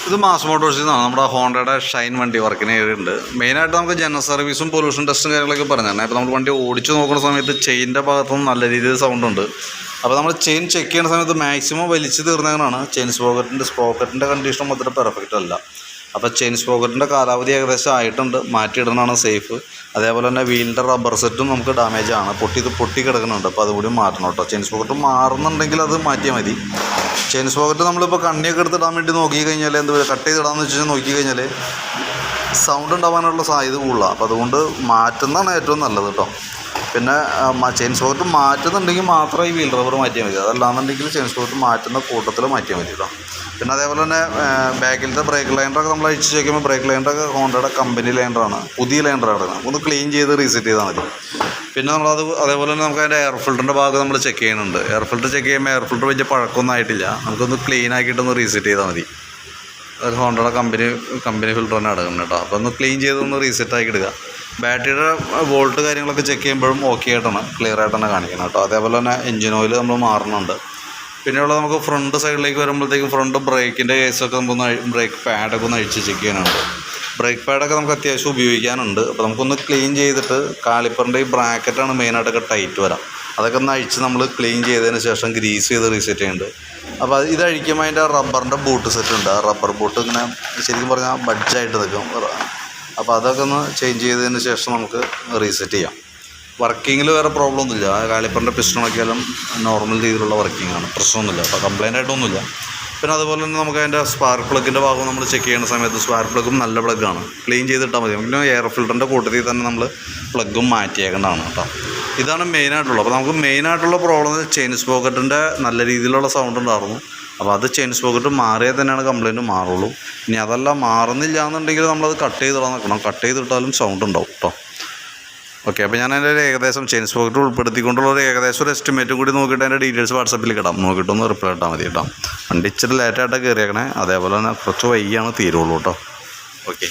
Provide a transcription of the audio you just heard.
ഇത് മാസ് മോട്ടോഴ്സിൽ നിന്നാണ് നമ്മുടെ ഹോണ്ടയുടെ ഷൈൻ വണ്ടി വർക്കിന് ഉണ്ട്. മെയിനായിട്ട് നമുക്ക് ജനറൽ സർവീസും പൊല്യൂഷൻ ടെസ്റ്റും കാര്യങ്ങളൊക്കെ പറഞ്ഞാൽ ഇപ്പോൾ നമ്മൾ വണ്ടി ഓടിച്ച് നോക്കുന്ന സമയത്ത് ചെയിൻ്റെ ഭാഗത്തുനിന്ന് നല്ല രീതിയിൽ സൗണ്ട് ഉണ്ട്. അപ്പോൾ നമ്മൾ ചെയിൻ ചെക്ക് ചെയ്യുന്ന സമയത്ത് മാക്സിമം വലിച്ചു തീർന്നതാണ്. ചെയിൻ സ്പോക്കറ്റിൻ്റെ കണ്ടീഷൻ മൊത്തം പെർഫെക്റ്റ് അല്ല. അപ്പോൾ ചെയിൻ സ്പോക്കറ്റിൻ്റെ കാലാവധി ഏകദേശം ആയിട്ടുണ്ട്, മാറ്റിയിടണതാണ് സേഫ്. അതേപോലെ തന്നെ വീലിൻ്റെ റബ്ബർ സെറ്റും നമുക്ക് ഡാമേജ് ആണ്, പൊട്ടി കിടക്കുന്നുണ്ട്. അപ്പോൾ അതുകൂടി മാറ്റണം കേട്ടോ. ചെയിൻ സ്പോക്കറ്റ് മാറുന്നുണ്ടെങ്കിൽ അത് മാറ്റിയാൽ മതി. ചെയിൻ സ്പോക്കറ്റ് നമ്മളിപ്പോൾ കണ്ണിയൊക്കെ എടുത്തിടാൻ വേണ്ടി നോക്കി കഴിഞ്ഞാൽ കട്ട് ചെയ്തിടാമെന്ന് വെച്ച് നോക്കി കഴിഞ്ഞാൽ സൗണ്ട് ഉണ്ടാകാനുള്ള സാധ്യത കൂടുതലാണ്. അപ്പോൾ അതുകൊണ്ട് മാറ്റുന്നതാണ് ഏറ്റവും നല്ലത് കേട്ടോ. പിന്നെ ചെയിൻ സ്പോക്കറ്റ് മാറ്റുന്നുണ്ടെങ്കിൽ മാത്രമേ ഈ വീൽ റബ്ബർ മാറ്റിയാൽ മതി. അതല്ലാന്നുണ്ടെങ്കിൽ ചെയിൻ സ്പോക്കറ്റ് മാറ്റുന്ന കൂട്ടത്തിൽ മാറ്റിയാൽ മതി കേട്ടോ. പിന്നെ അതേപോലെ തന്നെ ബാക്കിലത്തെ ബ്രേക്ക് ലൈൻഡറൊക്കെ നമ്മൾ അഴിച്ച് ചോദിക്കുമ്പോൾ ബ്രേക്ക് ലൈൻഡറൊക്കെ ഹോണ്ടയുടെ കമ്പനി ലൈൻഡറാണ്, പുതിയ ലൈൻഡറാണ്. ഒന്ന് ക്ലീൻ ചെയ്ത് റീസെറ്റ് ചെയ്താൽ മതി. പിന്നെ നമ്മളത് അതേപോലെ തന്നെ നമുക്ക് അതിൻ്റെ എയർ ഫിൽറ്ററിൻ്റെ ഭാഗം നമ്മൾ ചെക്ക് ചെയ്യുന്നുണ്ട്. എയർ ഫിൽറ്റർ ചെക്ക് ചെയ്യുമ്പോൾ എയർ ഫിൽറ്റർ വലിയ പഴക്കമൊന്നും ആയിട്ടില്ല. നമുക്കൊന്ന് ക്ലീൻ ആക്കിയിട്ടൊന്ന് റീസെറ്റ് ചെയ്താൽ മതി. അത് ഹോണ്ടയുടെ കമ്പനി ഫിൽറ്റർ തന്നെ അടങ്ങുന്നുണ്ട് കേട്ടോ. അപ്പോൾ ഒന്ന് ക്ലീൻ ചെയ്തൊന്ന് റീസെറ്റ് ആക്കി ഇടുക. ബാറ്ററിയുടെ വോൾട്ട് കാര്യങ്ങളൊക്കെ ചെക്ക് ചെയ്യുമ്പോഴും ഓക്കെ ആയിട്ടാണ്, ക്ലിയർ ആയിട്ട് തന്നെ കാണിക്കണം കേട്ടോ. അതേപോലെ തന്നെ എഞ്ചിൻ ഓയിൽ നമ്മൾ മാറുന്നുണ്ട്. പിന്നെയുള്ള നമുക്ക് ഫ്രണ്ട് സൈഡിലേക്ക് വരുമ്പോഴത്തേക്കും ഫ്രണ്ട് ബ്രേക്കിൻ്റെ കേസൊക്കെ നമുക്കൊന്ന് ബ്രേക്ക് പാഡൊക്കെ ഒന്ന് അഴിച്ച് ചെക്ക് ചെയ്യാനുണ്ട്. ബ്രേക്ക് പാഡൊക്കെ നമുക്ക് അത്യാവശ്യം ഉപയോഗിക്കാനുണ്ട്. അപ്പോൾ നമുക്കൊന്ന് ക്ലീൻ ചെയ്തിട്ട് കാലിപ്പറിൻ്റെ ഈ ബ്രാക്കറ്റാണ് മെയിനായിട്ടൊക്കെ ടൈറ്റ് വരാം. അതൊക്കെ ഒന്ന് അഴിച്ച് നമ്മൾ ക്ലീൻ ചെയ്തതിന് ശേഷം ഗ്രീസ് ചെയ്ത് റീസെറ്റ് ചെയ്യുന്നുണ്ട്. അപ്പോൾ ഇത് അഴിക്കുമ്പോൾ അതിൻ്റെ റബ്ബറിൻ്റെ ബൂട്ട് സെറ്റ് ഉണ്ട്. ആ റബ്ബർ ബൂട്ട് ഇങ്ങനെ ശരിക്കും പറഞ്ഞാൽ ബഡ്ജായിട്ട് നിൽക്കും. അപ്പോൾ അതൊക്കെ ഒന്ന് ചേഞ്ച് ചെയ്തതിന് ശേഷം നമുക്ക് റീസെറ്റ് ചെയ്യാം. വർക്കിങ്ങിൽ വേറെ പ്രോബ്ലം ഒന്നുമില്ല. കാലിപ്പറിൻ്റെ പിസ്റ്റൺ നോക്കിയാലും നോർമൽ രീതിയിലുള്ള വർക്കിങ്ങാണ്, പ്രശ്നമൊന്നുമില്ല. അപ്പോൾ കംപ്ലൈൻ്റ് ആയിട്ടൊന്നുമില്ല. പിന്നെ അതുപോലെ തന്നെ നമുക്ക് അതിൻ്റെ സ്പാർക്ക് പ്ലഗിൻ്റെ ഭാഗം നമ്മൾ ചെക്ക് ചെയ്യുന്ന സമയത്ത് സ്പാർക്ക് പ്ലഗും നല്ല പ്ലഗാണ്, ക്ലീൻ ചെയ്തിട്ടാൽ മതി. പിന്നെ എയർ ഫിൽറ്ററിൻ്റെ കൂട്ടത്തിൽ തന്നെ നമ്മൾ പ്ലഗും മാറ്റിയേക്കേണ്ടതാണ് കേട്ടോ. ഇതാണ് മെയിനായിട്ടുള്ളത്. അപ്പോൾ നമുക്ക് മെയിനായിട്ടുള്ള പ്രോബ്ലം ചെയിൻ സ്പോക്കറ്റിൻ്റെ നല്ല രീതിയിലുള്ള സൗണ്ട് ഉണ്ടായിരുന്നു. അപ്പോൾ അത് ചെയിൻ സ്പോക്കറ്റ് മാറിയാൽ തന്നെയാണ് കംപ്ലയിൻറ്റ് മാറുള്ളൂ. ഇനി അതല്ല മാറുന്നില്ല എന്നുണ്ടെങ്കിൽ നമ്മളത് കട്ട് ചെയ്തിടാൻ നിൽക്കണം. കട്ട് ചെയ്തിട്ടാലും സൗണ്ട് ഉണ്ടാവും കേട്ടോ. ഓക്കെ, അപ്പോൾ ഞാൻ അതിൻ്റെ ഒരു ഏകദേശം ചെയിൻ സ്പോക്കറ്റ് ഉൾപ്പെടുത്തിക്കൊണ്ടുള്ള ഒരു ഏകദേശം ഒരു എസ്റ്റിമേറ്റും കൂടി നോക്കിയിട്ട് അതിൻ്റെ ഡീറ്റെയിൽസ് വാട്സപ്പിൽ ഇടാം. നോക്കിയിട്ടൊന്ന് റിപ്ലൈ ഇട്ടാൽ മതി കേട്ടോ. വണ്ടി ഇച്ചിരി ലേറ്റായിട്ടാണ് കയറിയേക്കണേ. അതേപോലെ തന്നെ കുറച്ച് വൈകിയാണ് തീരുള്ളൂ കേട്ടോ. ഓക്കെ.